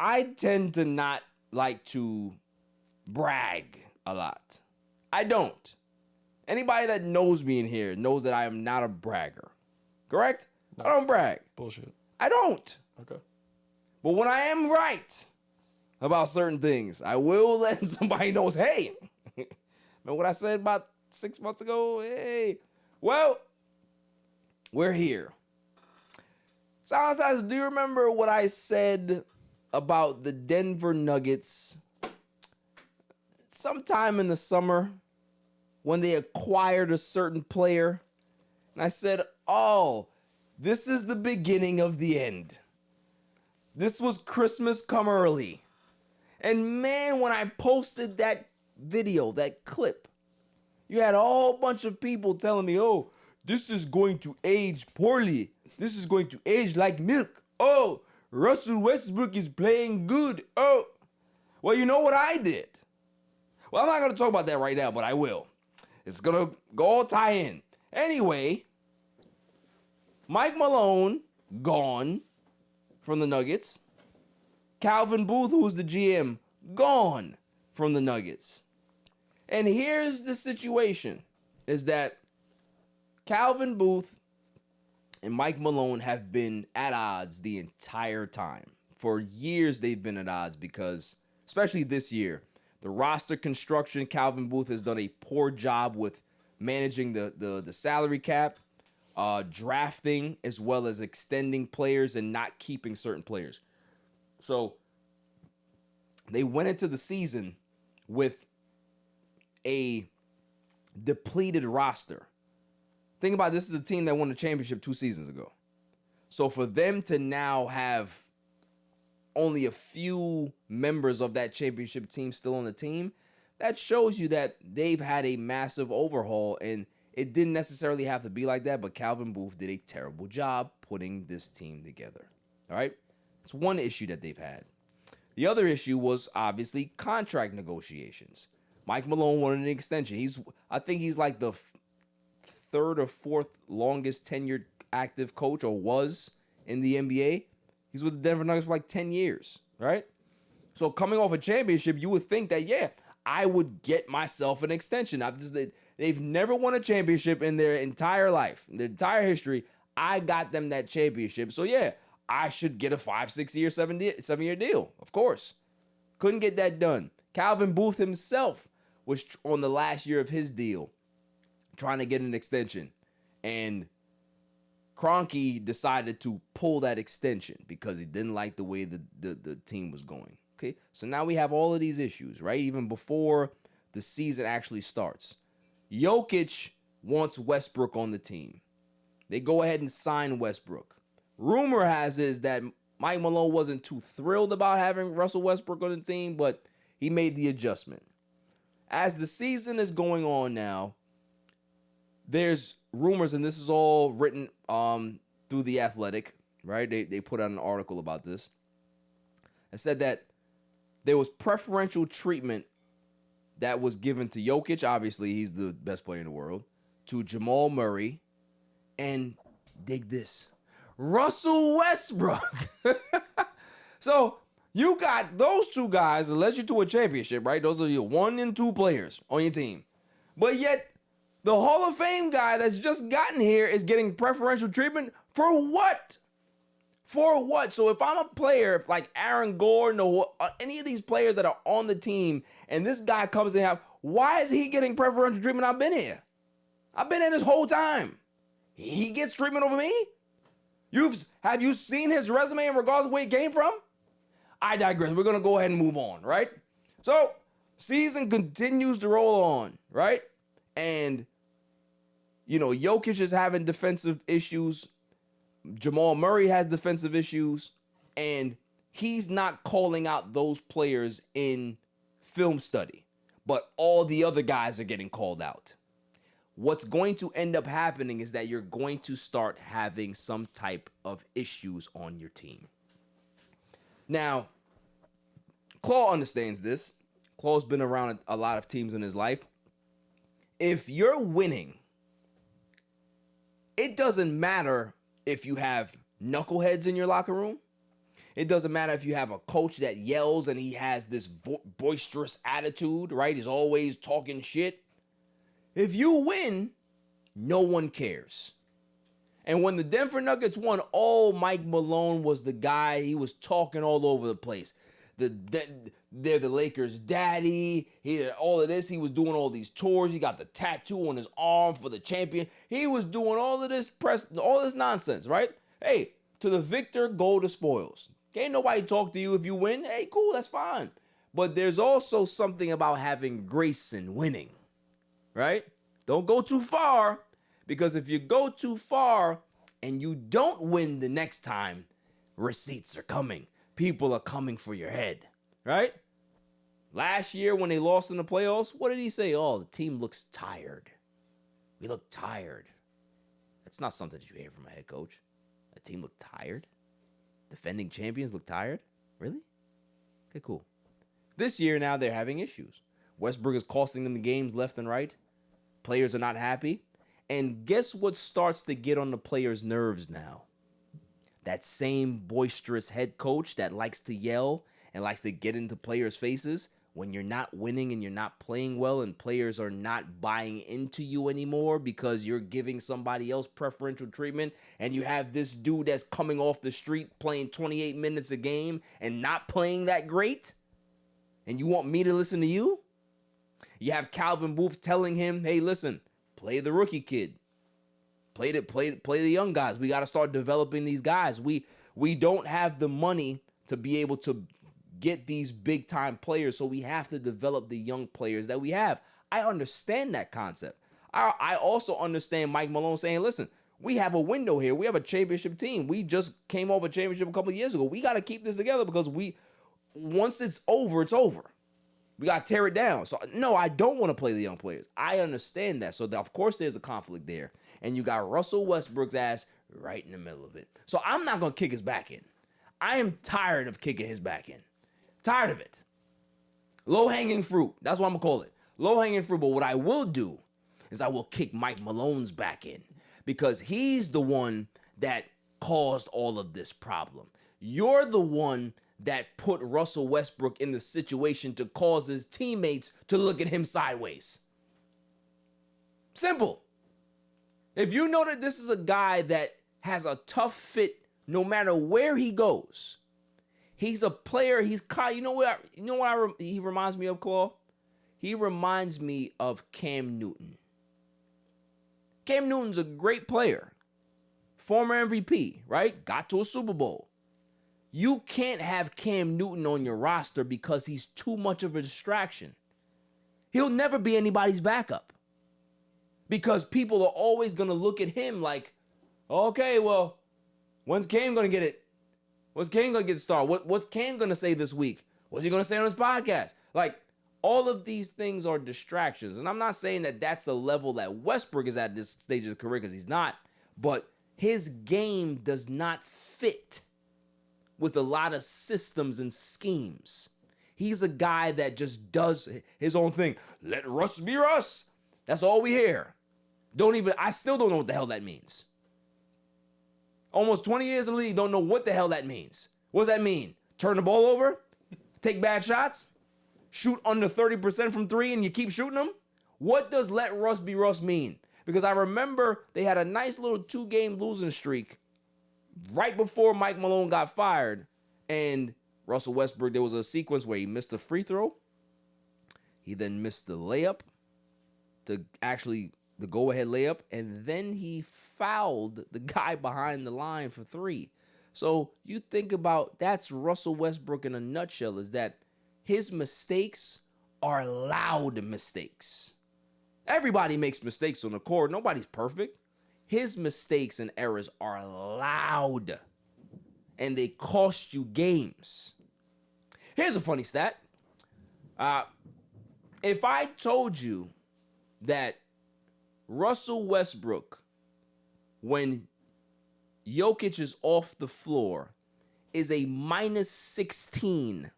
I tend to not like to brag a lot. I don't. Anybody that knows me in here knows that I am not a bragger. Correct? No. I don't brag. Bullshit. I don't. Okay. But when I am right about certain things, I will let somebody know, hey, remember what I said about 6 months ago? Hey. Well, we're here. Silence Eyes, do you remember what I said about the Denver Nuggets sometime in the summer when they acquired a certain player? And I said, oh, this is the beginning of the end. This was Christmas come early. And man, when I posted that video, that clip, you had a whole bunch of people telling me, oh, this is going to age poorly. This is going to age like milk. Oh, Russell Westbrook is playing good. Oh, well, you know what I did? Well, I'm not going to talk about that right now, but I will. It's going to go all tie in. Anyway, Mike Malone, gone from the Nuggets. Calvin Booth, who's the GM, gone from the Nuggets. And here's the situation, is that Calvin Booth and Mike Malone have been at odds the entire time. For years, they've been at odds because, especially this year, the roster construction, Calvin Booth has done a poor job with managing the salary cap, drafting, as well as extending players and not keeping certain players. So they went into the season with a depleted roster. Think about it, this is a team that won the championship 2 seasons ago. So for them to now have only a few members of that championship team still on the team, that shows you that they've had a massive overhaul, and it didn't necessarily have to be like that, but Calvin Booth did a terrible job putting this team together. All right? It's one issue that they've had. The other issue was obviously contract negotiations. Mike Malone wanted an extension. I think he's like the third or fourth longest tenured active coach, or was, in the NBA. He's with the Denver Nuggets for like 10 years, right? So coming off a championship, you would think that, yeah, I would get myself an extension. They've never won a championship in their entire life, in their entire history. I got them that championship. So, yeah, I should get a 5, 6 year, 7-year deal, of course. Couldn't get that done. Calvin Booth himself was on the last year of his deal, trying to get an extension. And Kroenke decided to pull that extension because he didn't like the way the team was going. Okay, so now we have all of these issues, right? Even before the season actually starts. Jokic wants Westbrook on the team. They go ahead and sign Westbrook. Rumor has it is that Mike Malone wasn't too thrilled about having Russell Westbrook on the team, but he made the adjustment. As the season is going on now, there's rumors, and this is all written through The Athletic, right? They put out an article about this. It said that there was preferential treatment that was given to Jokic. Obviously, he's the best player in the world. To Jamal Murray. And dig this, Russell Westbrook. So you got those two guys that led you to a championship, right? Those are your 1 and 2 players on your team. But yet, the Hall of Fame guy that's just gotten here is getting preferential treatment for what? For what? So if I'm a player like Aaron Gordon or any of these players that are on the team, and this guy comes in, why is he getting preferential treatment? I've been here. I've been here this whole time. He gets treatment over me? Have you seen his resume in regards to where he came from? I digress. We're going to go ahead and move on, right? So, season continues to roll on, right? And, Jokic is having defensive issues. Jamal Murray has defensive issues. And he's not calling out those players in film study. But all the other guys are getting called out. What's going to end up happening is that you're going to start having some type of issues on your team. Now, Claw understands this. Claw's been around a lot of teams in his life. If you're winning, it doesn't matter if you have knuckleheads in your locker room. It doesn't matter if you have a coach that yells and he has this boisterous attitude, right? He's always talking shit. If you win, no one cares. And when the Denver Nuggets won, Mike Malone was the guy. He was talking all over the place. They're the Lakers' daddy. He did all of this. He was doing all these tours. He got the tattoo on his arm for the champion. He was doing all of this all this nonsense, right? Hey, to the victor, go the spoils. Can't nobody talk to you if you win. Hey, cool, that's fine. But there's also something about having grace in winning, right? Don't go too far, because if you go too far and you don't win the next time, receipts are coming. People are coming for your head, right? Last year when they lost in the playoffs, what did he say? Oh, the team looks tired. We look tired. That's not something that you hear from a head coach. A team look tired? Defending champions look tired? Really? Okay, cool. This year now they're having issues. Westbrook is costing them the games left and right. Players are not happy. And guess what starts to get on the players' nerves now? That same boisterous head coach that likes to yell and likes to get into players' faces when you're not winning and you're not playing well and players are not buying into you anymore because you're giving somebody else preferential treatment, and you have this dude that's coming off the street playing 28 minutes a game and not playing that great, and you want me to listen to you? You have Calvin Booth telling him, hey, listen, play the rookie kid. Play the young guys. We got to start developing these guys. We don't have the money to be able to get these big time players, so we have to develop the young players that we have. I understand that concept. I also understand Mike Malone saying, listen, we have a window here. We have a championship team. We just came off a championship a couple of years ago. We got to keep this together because once it's over, it's over. We got to tear it down. So, no, I don't want to play the young players. I understand that. So, of course, there's a conflict there. And you got Russell Westbrook's ass right in the middle of it. So, I'm not going to kick his back in. I am tired of kicking his back in. Tired of it. Low-hanging fruit. That's what I'm going to call it. Low-hanging fruit. But what I will do is I will kick Mike Malone's back in, because he's the one that caused all of this problem. You're the one that put Russell Westbrook in the situation to cause his teammates to look at him sideways. Simple. If you know that this is a guy that has a tough fit no matter where he goes, he's a player, he reminds me of, Claw? He reminds me of Cam Newton. Cam Newton's a great player. Former MVP, right? Got to a Super Bowl. You can't have Cam Newton on your roster because he's too much of a distraction. He'll never be anybody's backup, because people are always going to look at him like, okay, well, when's Cam going to get it? What's Cam going to get started? What's Cam going to say this week? What's he going to say on his podcast? Like, all of these things are distractions. And I'm not saying that that's a level that Westbrook is at this stage of his career, because he's not. But his game does not fit with a lot of systems and schemes. He's a guy that just does his own thing. Let Russ be Russ. That's all we hear. I still don't know what the hell that means. Almost 20 years in the league, don't know what the hell that means. What does that mean? Turn the ball over? Take bad shots? Shoot under 30% from three and you keep shooting them? What does let Russ be Russ mean? Because I remember they had a nice little 2-game losing streak right before Mike Malone got fired, and Russell Westbrook, there was a sequence where he missed a free throw. He then missed the layup, the go-ahead layup, and then he fouled the guy behind the line for 3. So you think about, that's Russell Westbrook in a nutshell, is that his mistakes are loud mistakes. Everybody makes mistakes on the court. Nobody's perfect. His mistakes and errors are loud, and they cost you games. Here's a funny stat. If I told you that Russell Westbrook, when Jokic is off the floor, is a -16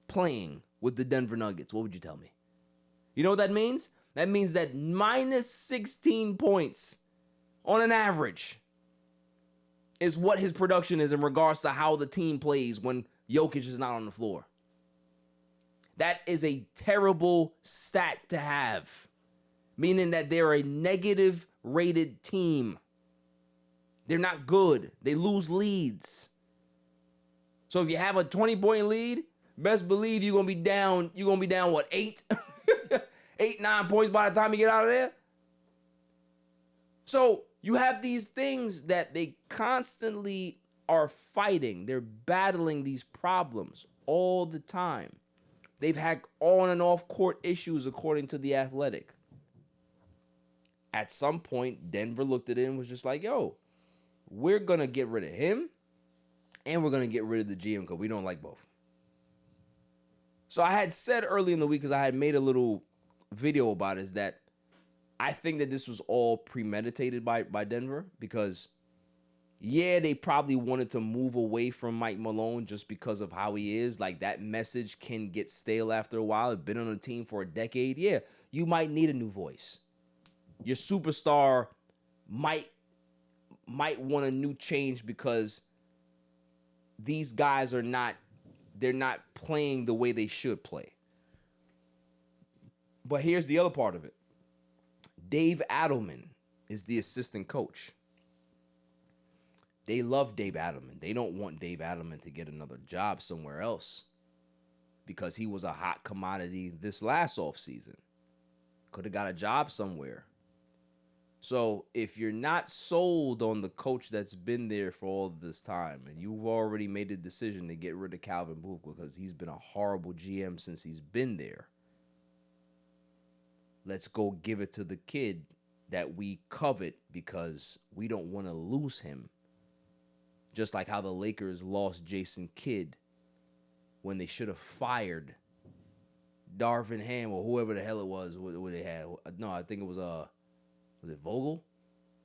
playing with the Denver Nuggets, what would you tell me? You know what that means? That means that -16 points on an average is what his production is in regards to how the team plays when Jokic is not on the floor. That is a terrible stat to have, meaning that they're a negative rated team. They're not good. They lose leads. So if you have a 20-point lead, best believe you're gonna be down. You're gonna be down what, 8, 9 points by the time you get out of there. So you have these things that they constantly are fighting. They're battling these problems all the time. They've had on and off court issues, according to The Athletic. At some point, Denver looked at it and was just like, yo, we're going to get rid of him and we're going to get rid of the GM because we don't like both. So I had said early in the week, because I had made a little video about it, is that I think that this was all premeditated by Denver, because yeah, they probably wanted to move away from Mike Malone just because of how he is. Like, that message can get stale after a while. I've been on the team for a decade. Yeah, you might need a new voice. Your superstar might want a new change because these guys they're not playing the way they should play. But here's the other part of it. Dave Adelman is the assistant coach. They love Dave Adelman. They don't want Dave Adelman to get another job somewhere else because he was a hot commodity this last offseason. Could have got a job somewhere. So if you're not sold on the coach that's been there for all this time, and you've already made a decision to get rid of Calvin Booth because he's been a horrible GM since he's been there, let's go give it to the kid that we covet because we don't want to lose him. Just like how the Lakers lost Jason Kidd when they should have fired Darvin Ham or whoever the hell it was. What they had? No, I think it was it Vogel?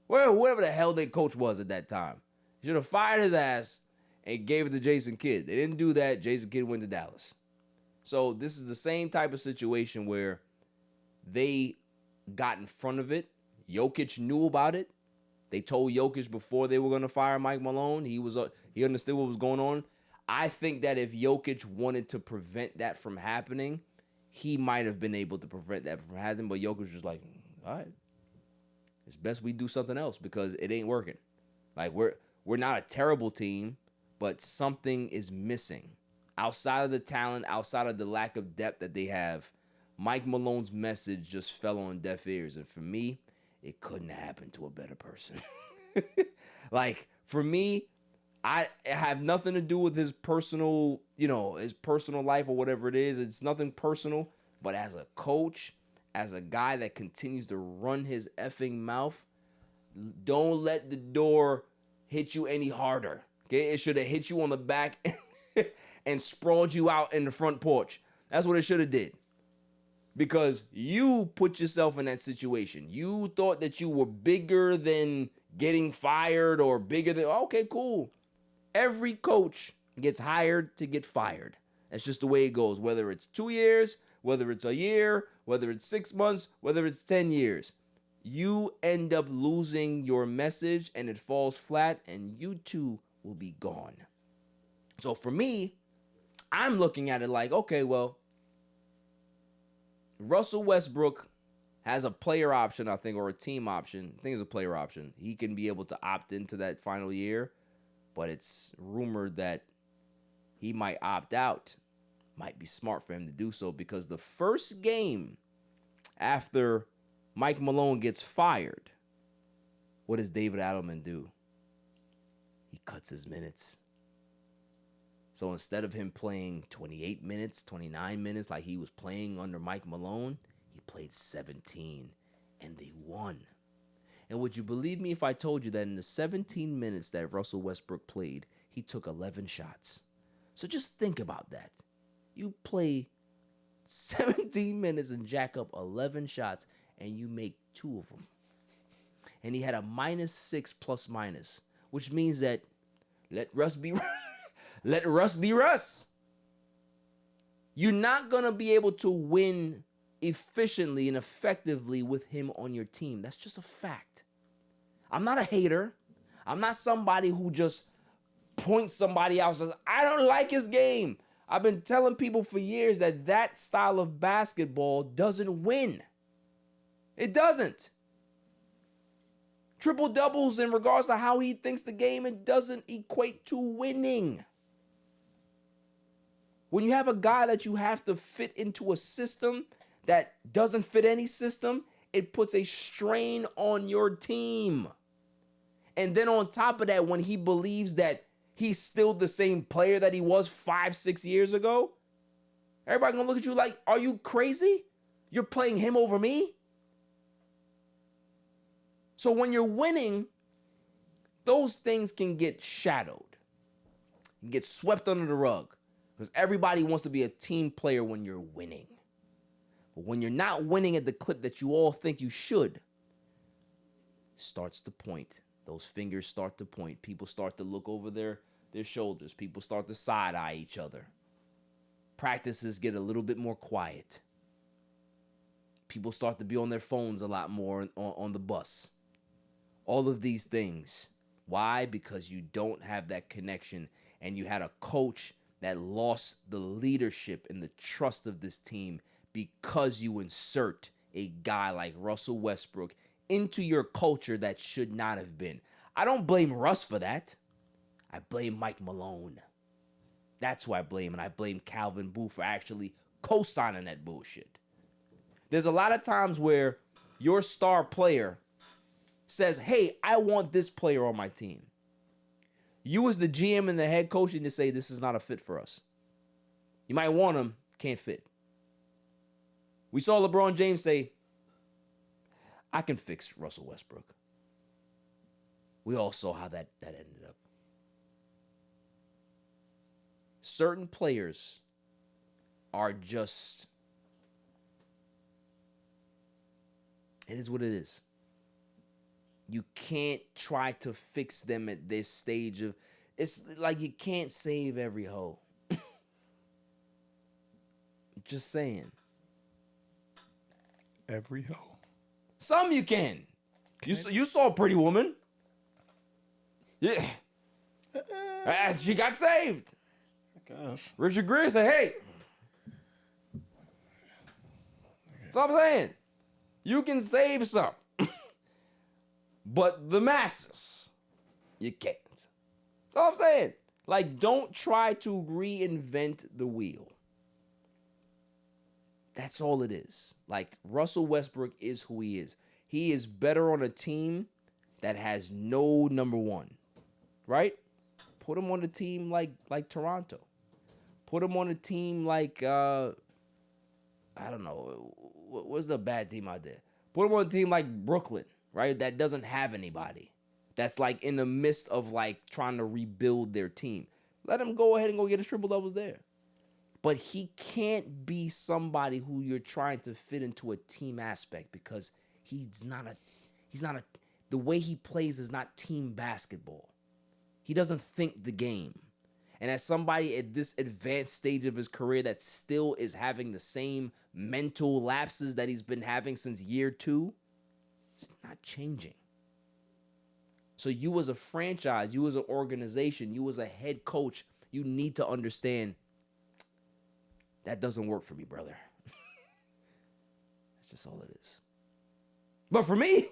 Well, whoever the hell their coach was at that time. Should have fired his ass and gave it to Jason Kidd. They didn't do that. Jason Kidd went to Dallas. So this is the same type of situation where they got in front of it. Jokic knew about it. They told Jokic before they were going to fire Mike Malone. He understood what was going on. I think that if Jokic wanted to prevent that from happening, he might have been able to prevent that from happening. But Jokic was like, all right, it's best we do something else because it ain't working. Like, we're not a terrible team, but something is missing. Outside of the talent, outside of the lack of depth that they have, Mike Malone's message just fell on deaf ears. And for me, it couldn't happen to a better person. Like, for me, I have nothing to do with his personal, his personal life or whatever it is. It's nothing personal. But as a coach, as a guy that continues to run his effing mouth, don't let the door hit you any harder. Okay? It should have hit you on the back and sprawled you out in the front porch. That's what it should have did. Because you put yourself in that situation. You thought that you were bigger than getting fired or bigger than, okay, cool. Every coach gets hired to get fired. That's just the way it goes. Whether it's 2 years, whether it's a year, whether it's 6 months, whether it's 10 years. You end up losing your message and it falls flat and you too will be gone. So for me, I'm looking at it like, okay, well, Russell Westbrook has a player option, I think, or a team option. I think it's a player option. He can be able to opt into that final year, but it's rumored that he might opt out. Might be smart for him to do so because the first game after Mike Malone gets fired, what does David Adelman do? He cuts his minutes. So instead of him playing 28 minutes, 29 minutes like he was playing under Mike Malone, he played 17 and they won. And would you believe me if I told you that in the 17 minutes that Russell Westbrook played, he took 11 shots? So just think about that. You play 17 minutes and jack up 11 shots and you make 2 of them. And he had a -6 plus minus, which means that let Russ be Let Russ be Russ. You're not going to be able to win efficiently and effectively with him on your team. That's just a fact. I'm not a hater. I'm not somebody who just points somebody out and says, I don't like his game. I've been telling people for years that style of basketball doesn't win. It doesn't. Triple doubles in regards to how he thinks the game, it doesn't equate to winning. When you have a guy that you have to fit into a system that doesn't fit any system, it puts a strain on your team. And then on top of that, when he believes that he's still the same player that he was 5-6 years ago, everybody gonna look at you like, are you crazy? You're playing him over me? So when you're winning, those things can get shadowed, get swept under the rug, because everybody wants to be a team player when you're winning. But when you're not winning at the clip that you all think you should, starts to point. Those fingers start to point. People start to look over their shoulders. People start to side-eye each other. Practices get a little bit more quiet. People start to be on their phones a lot more on the bus. All of these things. Why? Because you don't have that connection, and you had a coach that lost the leadership and the trust of this team because you insert a guy like Russell Westbrook into your culture that should not have been. I don't blame Russ for that. I blame Mike Malone. That's who I blame, and I blame Calvin Booth for actually co-signing that bullshit. There's a lot of times where your star player says, hey, I want this player on my team. You as the GM and the head coach need to say, this is not a fit for us. You might want him, can't fit. We saw LeBron James say, I can fix Russell Westbrook. We all saw how that ended up. Certain players are just, it is what it is. You can't try to fix them at this stage of, it's like you can't save every hoe. Just saying. Every hoe. Some you can. You saw Pretty Woman. Yeah. She got saved. I guess. Richard Gere said, hey. That's all I'm saying. You can save some. But the masses, you can't. That's all I'm saying. Like, don't try to reinvent the wheel. That's all it is. Like, Russell Westbrook is who he is. He is better on a team that has no number one, right? Put him on a team like Toronto. Put him on a team like, I don't know, what's the bad team out there? Put him on a team like Brooklyn, right? That doesn't have anybody. That's like in the midst of like trying to rebuild their team. Let him go ahead and go get his triple doubles there. But he can't be somebody who you're trying to fit into a team aspect because the way he plays is not team basketball. He doesn't think the game. And as somebody at this advanced stage of his career that still is having the same mental lapses that he's been having since year 2, it's not changing. So you as a franchise, you as an organization, you as a head coach, you need to understand that doesn't work for me, brother. That's just all it is. But for me,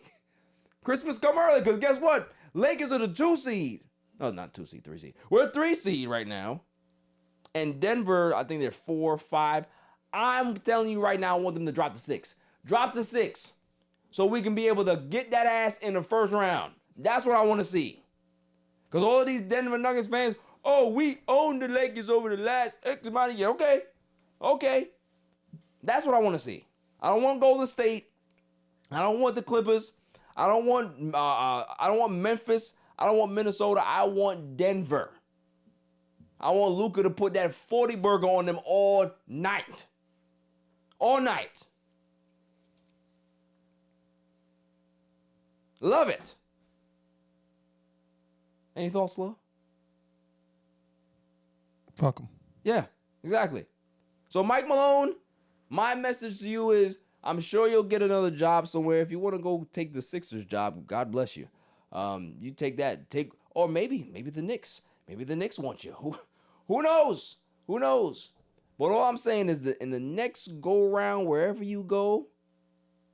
Christmas come early because guess what? Lakers are the 2 seed. No, not 2 seed, 3 seed. We're a 3 seed right now. And Denver, I think they're 4, 5. I'm telling you right now, I want them to drop the 6. Drop the 6 so we can be able to get that ass in the first round. That's what I want to see. Because all of these Denver Nuggets fans, oh, we own the Lakers over the last X amount of years. Okay. That's what I want to see. I don't want Golden State. I don't want the Clippers. I don't want Memphis. I don't want Minnesota. I want Denver. I want Luka to put that 40 burger on them all night. All night. Love it. Any thoughts, Lil? Fuck him. Yeah, exactly. So Mike Malone, my message to you is I'm sure you'll get another job somewhere. If you want to go take the Sixers job, God bless you. You take that. Or maybe the Knicks. Maybe the Knicks want you. Who knows? Who knows? But all I'm saying is that in the next go round, wherever you go,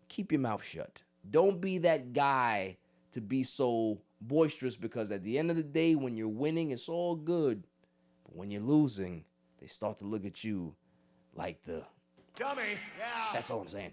keep your mouth shut. Don't be that guy to be so boisterous, because at the end of the day, when you're winning, it's all good. But when you're losing, they start to look at you like the dummy. Yeah. That's all I'm saying.